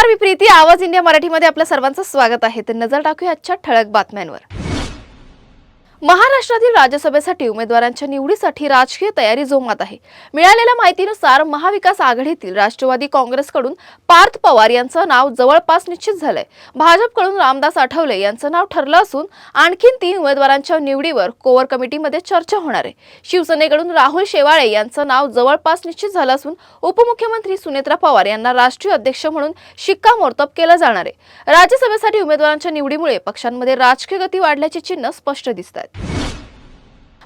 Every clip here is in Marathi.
नमस्कार, मी प्रीती. आवाज इंडिया मराठीमध्ये आपल्या सर्वांचं स्वागत आहे. तर नजर टाकूया आजच्या ठळक बातम्यांवर. महाराष्ट्रातील राज्यसभेसाठी उमेदवारांच्या निवडीसाठी राजकीय तयारी जोमात आहे. मिळालेल्या माहितीनुसार महाविकास आघाडीतील राष्ट्रवादी काँग्रेसकडून पार्थ पवार यांचं नाव जवळपास निश्चित झालंय. भाजपकडून रामदास आठवले यांचं नाव ठरलं असून आणखीन 3 उमेदवारांच्या निवडीवर कोर कमिटीमध्ये चर्चा होणार आहे. शिवसेनेकडून राहुल शेवाळे यांचं नाव जवळपास निश्चित झालं असून उपमुख्यमंत्री सुनेत्रा पवार यांना राष्ट्रीय अध्यक्ष म्हणून शिक्कामोर्तब केलं जाणार आहे. राज्यसभेसाठी उमेदवारांच्या निवडीमुळे पक्षांमध्ये राजकीय गती वाढल्याची चिन्ह स्पष्ट दिसतात.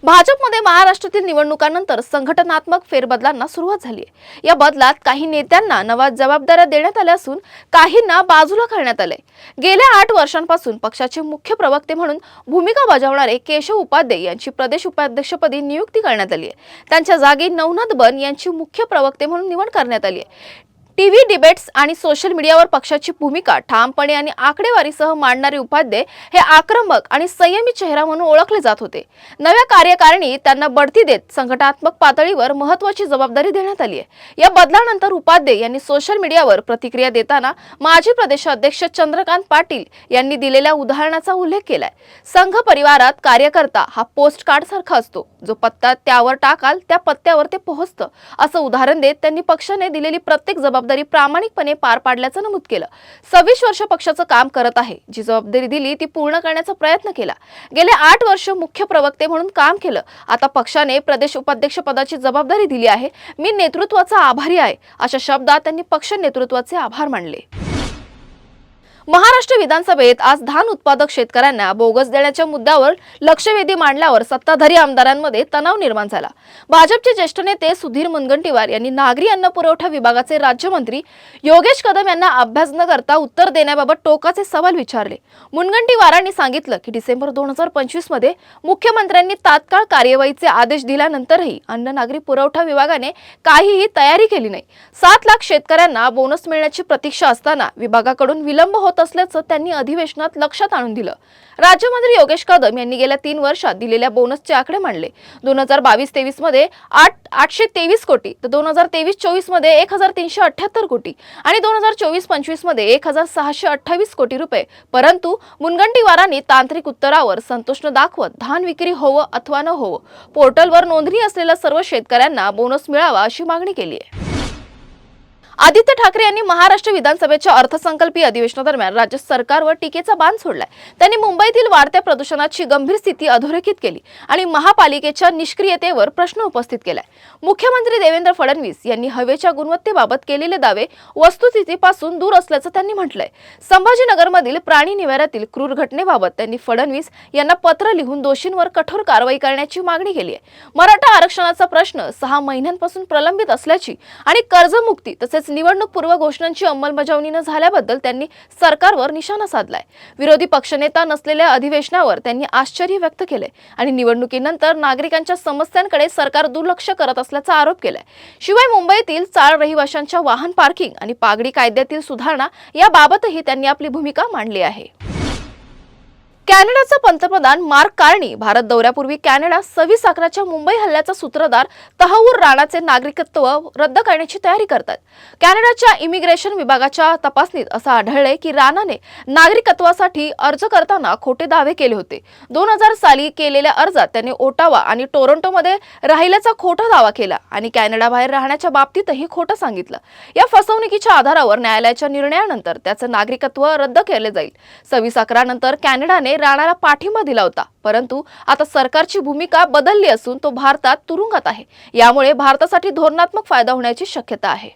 भाजपमध्ये महाराष्ट्रातील निवडणुकांनंतर संघटनात्मक फेरबदलांना सुरुवात झाली आहे. या बदलात काही नेत्यांना नव्या जबाबदाऱ्या देण्यात आल्या असून काहींना बाजूला करण्यात आले. गेल्या 8 वर्षांपासून पक्षाचे मुख्य प्रवक्ते म्हणून भूमिका बजावणारे केशव उपाध्ये यांची प्रदेश उपाध्यक्षपदी नियुक्ती करण्यात आली आहे. त्यांच्या जागी नवनाथ बन यांची मुख्य प्रवक्ते म्हणून निवड करण्यात आली आहे. टीव्ही डिबेट्स आणि सोशल मीडियावर पक्षाची भूमिका ठामपणे आणि आकडेवारीसह मांडणारे उपाध्ये हे आक्रमक आणि संयमी चेहरा म्हणून ओळखले जात होते. नव्या कार्यकारिणी त्यांना बढती देत संघटनात्मक पातळीवर महत्त्वाची जबाबदारी देण्यात आली आहे. या बदलानंतर उपाध्ये यांनी सोशल मीडियावर प्रतिक्रिया देताना माजी प्रदेशाध्यक्ष चंद्रकांत पाटील यांनी दिलेल्या उदाहरणाचा उल्लेख केलाय. संघ परिवारात कार्यकर्ता हा पोस्ट कार्ड सारखा असतो. जो पत्ता त्यावर टाकाल त्या पत्त्यावर ते पोहोचतं, असं उदाहरण देत त्यांनी पक्षाने दिलेली प्रत्येक जबाबदारी प्रामाणिकपणे पार पाडल्याचं नमूद केलं. 26 वर्ष पक्षाचं काम करत आहे. जी जबाबदारी दिली ती पूर्ण करण्याचा प्रयत्न केला. गेले 8 वर्ष मुख्य प्रवक्ते म्हणून काम केलं. आता पक्षाने प्रदेश उपाध्यक्ष पदाची जबाबदारी दिली आहे. मी नेतृत्वाचा आभारी आहे, अशा शब्दात त्यांनी पक्ष नेतृत्वाचे आभार मानले. महाराष्ट्र विधानसभेत आज धान उत्पादक शेतकऱ्यांना बोगस देण्याच्या मुद्द्यावर लक्षवेधी मांडल्यावर सत्ताधारी आमदारांमध्ये तणाव निर्माण झाला. भाजपचे ज्येष्ठ नेते सुधीर मुनगंटीवार यांनी नागरी अन्न पुरवठा विभागाचे राज्यमंत्री योगेश कदम यांना अभ्यास न करता उत्तर देण्याबाबत टोकाचे सवाल विचारले. मुनगंटीवारांनी सांगितलं की डिसेंबर 2025 मध्ये मुख्यमंत्र्यांनी तात्काळ कार्यवाहीचे आदेश दिल्यानंतरही अन्न नागरी पुरवठा विभागाने काहीही तयारी केली नाही. 7 लाख शेतकऱ्यांना बोनस मिळण्याची प्रतीक्षा असताना विभागाकडून विलंब होत असल्याचं त्यांनी अधिवेशनात लक्षात आणून दिलं. राज्यमंत्री योगेश कदम यांनी गेल्या 3 वर्षात दिलेल्या बोनसचे आकडे मांडले. 2022-23 मध्ये 823 कोटी, तर 2023-24 मध्ये 1378 कोटी आणि 2024-25 मध्ये 1628 कोटी रुपये. परंतु मुनगंटीवारांनी तांत्रिक उत्तरावर संतोष न दाखवत धान विक्री होवो अथवा न होवो पोर्टलवर नोंदणी असलेल्या सर्व शेतकऱ्यांना बोनस मिळावा अशी मागणी केली आहे. आदित्य ठाकरे यांनी महाराष्ट्र विधानसभेच्या अर्थसंकल्पीय अधिवेशनादरम्यान राज्य सरकारवर टीकेचा बाण सोडलाय. त्यांनी मुंबईतील वाढत्या प्रदूषणाची गंभीर स्थिती अधोरेखित केली आणि महापालिकेच्या निष्क्रियतेवर प्रश्न उपस्थित केलाय. मुख्यमंत्री देवेंद्र फडणवीस यांनी हवेच्या गुणवत्तेबाबत केलेले दावे वस्तुस्थितीपासून दूर असल्याचं त्यांनी म्हटलंय. संभाजीनगरमधील प्राणी निवाऱ्यातील क्रूर घटनेबाबत त्यांनी फडणवीस यांना पत्र लिहून दोषींवर कठोर कारवाई करण्याची मागणी केली आहे. मराठा आरक्षणाचा प्रश्न 6 महिन्यांपासून प्रलंबित असल्याची आणि कर्जमुक्ती तसेच निवडणूक पूर्व घोषणांची अंमलबजावणी न झाल्याबद्दल त्यांनी सरकारवर निशाणा साधलाय. विरोधी पक्षनेता नसलेल्या अधिवेशनावर त्यांनी आश्चर्य व्यक्त केले आणि निवडणुकीनंतर नागरिकांच्या समस्यांकडे सरकार दुर्लक्ष करत असल्याचा आरोप केलाय. शिवाय मुंबईतील चाळ रहिवाशांच्या वाहन पार्किंग आणि पागडी कायद्यातील सुधारणा याबाबतही त्यांनी आपली भूमिका मांडली आहे. कॅनडाचा पंतप्रधान मार्क कार्नी भारत दौऱ्यापूर्वी कॅनडा 26/11च्या मुंबई हल्ल्याचा सूत्रधार तहव्वूर राणाचे नागरिकत्व रद्द करण्याची तयारी करतात. कॅनडाच्या इमिग्रेशन विभागाच्या तपासणीत असं आढळले की राणाने नागरिकत्वासाठी अर्ज करताना खोटे दावे केले होते. 2000 साली केलेल्या अर्जात त्याने ओटावा आणि टोरंटोमध्ये राहिल्याचा खोटा दावा केला आणि कॅनडाबाहेर राहण्याच्या बाबतीतही खोटं सांगितलं. या फसवणुकीच्या आधारावर न्यायालयाच्या निर्णयानंतर त्याचं नागरिकत्व रद्द केले जाईल. 26/11 नंतर कॅनडाने राणाला पाठिंबा दिला होता, परंतु आता सरकारची भूमिका बदलली असून तो भारतात तुरुंगात आहे. यामुळे भारतासाठी धोरणात्मक फायदा होण्याची शक्यता आहे.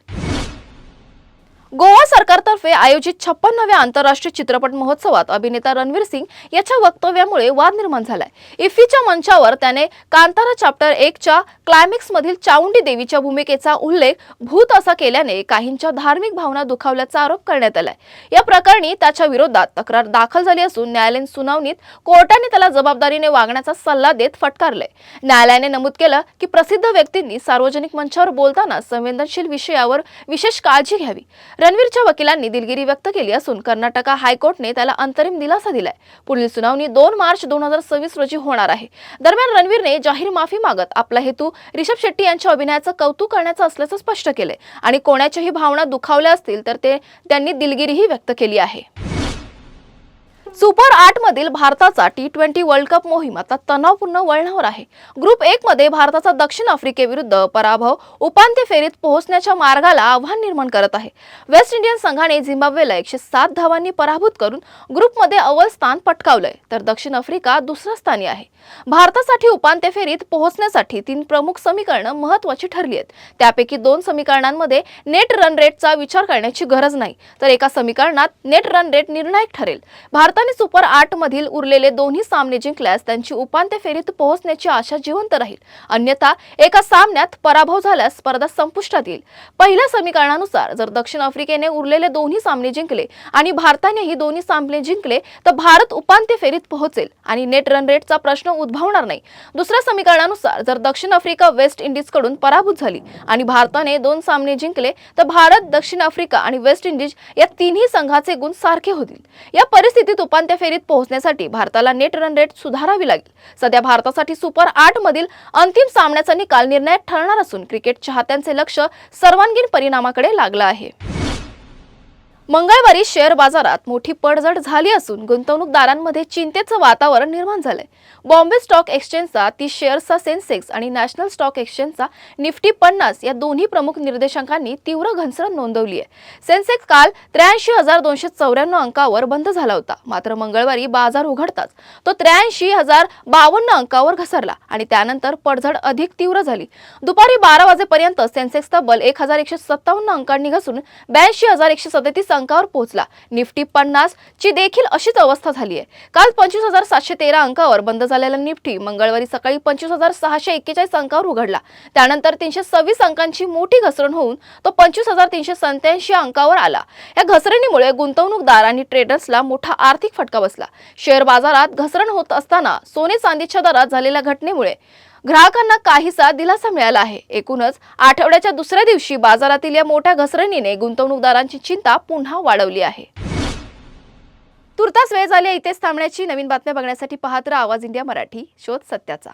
गोवा सरकारतर्फे आयोजित 56व्या आंतरराष्ट्रीय चित्रपट महोत्सवात अभिनेता रणवीर सिंग याच्या वक्तव्यामुळे वाद निर्माण झालाय. इफ्फीच्या मंचावर त्याने कांतारा चॅप्टर 1च्या क्लायमॅक्स मधील चामुंडी देवीच्या भूमिकेचा उल्लेख भूत असा केल्याने काहींच्या धार्मिक भावना दुखावल्याचा आरोप करण्यात आलाय. या प्रकरणी त्याच्या विरोधात तक्रार दाखल झाली असून न्यायालयीन सुनावणीत कोर्टाने त्याला जबाबदारीने वागण्याचा सल्ला देत फटकारलंय. न्यायालयाने नमूद केलं की प्रसिद्ध व्यक्तींनी सार्वजनिक मंचावर बोलताना संवेदनशील विषयावर विशेष काळजी घ्यावी. रणवीरच्या वकिलांनी दिलगिरी व्यक्त केली असून कर्नाटक हायकोर्टाने त्याला अंतरिम दिलासा दिलाय। पुढील सुनावणी 2 मार्च 2026 रोजी होणार आहे। दरम्यान रणवीरने जाहीर माफी मागत आपला हेतू ऋषभ शेट्टी यांच्या अभिनयाचं कौतुक करण्याचं असल्याचं स्पष्ट केलंय आणि कोणाच्याही भावना दुखावल्या असतील तर त्यांनी दिलगिरीही व्यक्त केली आहे। सुपर 8 मधील भारताचा T20 वर्ल्ड कप मोहीम आता तणावपूर्ण वळणावर आहे। ग्रुप 1 मध्ये भारताचा दक्षिण आफ्रिकेविरुद्ध पराभव उपांत्य फेरीत पोहोचण्याच्या मार्गाला आव्हान निर्माण करत आहे। वेस्ट इंडियन संघाने झिम्बाब्वेला 107 धावांनी पराभूत करून ग्रुपमध्ये अव्वल स्थान पटकावलंय, तर दक्षिण आफ्रिका दुसऱ्या स्थानी आहे। भारतासाठी उपांत्य फेरीत पोहोचण्यासाठी 3 प्रमुख समीकरणं महत्त्वाची ठरली आहेत। त्यापैकी 2 समीकरणांमध्ये नेट रन रेटचा विचार करण्याची गरज नाही, तर एका समीकरणात नेट रन रेट निर्णायक ठरेल। भारताने सुपर 8 मधील उरलेले दोन्ही सामने जिंकल्यास त्यांची उपांत्य फेरीत पोहोचण्याची आशा जिवंत राहील, अन्यथा एका सामन्यात पराभव झाल्यास स्पर्धा संपुष्टात येईल। पहिल्या समीकरणानुसार जर दक्षिण आफ्रिकेने उरलेले दोन्ही सामने जिंकले आणि भारतानेही दोन्ही सामने जिंकले तर भारत उपांत्य फेरीत पोहोचेल आणि नेट रन रेटचा प्रश्न उद्भवणार नाही। दुसऱ्या समीकरणानुसार जर दक्षिण आफ्रिका वेस्ट इंडिजकडून पराभूत झाली आणि भारताने 2 सामने जिंकले तर भारत, दक्षिण आफ्रिका आणि वेस्ट इंडिज या तिन्ही संघाचे गुण सारखे होतील। या परिस्थितीत उपांत्य फेरीत पोहोचण्यासाठी भारताला नेट रन रेट सुधारावी लागेल। सध्या भारतासाठी सुपर 8 मधील अंतिम सामन्याचा निकाल निर्णायक ठरणार असून क्रिकेट चाहत्यांचे लक्ष सर्वांगीण परिणामाकडे लागलं आहे। मंगळवारी शेअर बाजारात मोठी पडझड झाली असून गुंतवणूकदारांमध्ये चिंतेचं वातावरण निर्माण झालंय। बॉम्बे स्टॉक एक्सचेंजचा 30 शेअर्सचा सेन्सेक्स आणि नॅशनल स्टॉक एक्सचेंजचा निफ्टी 50 या दोन्ही प्रमुख निर्देशांकांनी तीव्र घसरण नोंदवली आहे। सेन्सेक्स काल 83,294 अंकावर बंद झाला होता, मात्र मंगळवारी बाजार उघडताच तो 83,052 अंकावर घसरला आणि त्यानंतर पडझड अधिक तीव्र झाली। दुपारी 12 वाजेपर्यंत सेन्सेक्स तब्बल 1,157 अंकांनी घसरून 82,137 अंकावर पोहोचला। निफ्टी 50 ची देखील अशीच अवस्था झाली आहे। काल 25,713 अंकावर बंद झालेला निफ्टी मंगळवारी सकाळी 25,641 अंकावर उघडला। त्यानंतर 326 अंकांची मोठी घसरण होऊन तो 25,387 अंकावर आला। या घसरणीमुळे गुंतवणूकदार आणि ट्रेडर्सला मोठा आर्थिक फटका बसला। शेअर बाजारात घसरण होत असताना सोने चांदीच्या दरात झालेल्या घटनेमुळे ग्राहकांना काहीसा दिलासा मिळाला आहे। एकूणच आठवड्याच्या दुसऱ्या दिवशी बाजारातील या मोठ्या घसरणीने गुंतवणूकदारांची चिंता पुन्हा वाढवली आहे। तुर्तास वेळ झाली इथेच थांबण्याची। नवीन बातम्या बघण्यासाठी पाहत राहा आवाज इंडिया मराठी, शोध सत्याचा।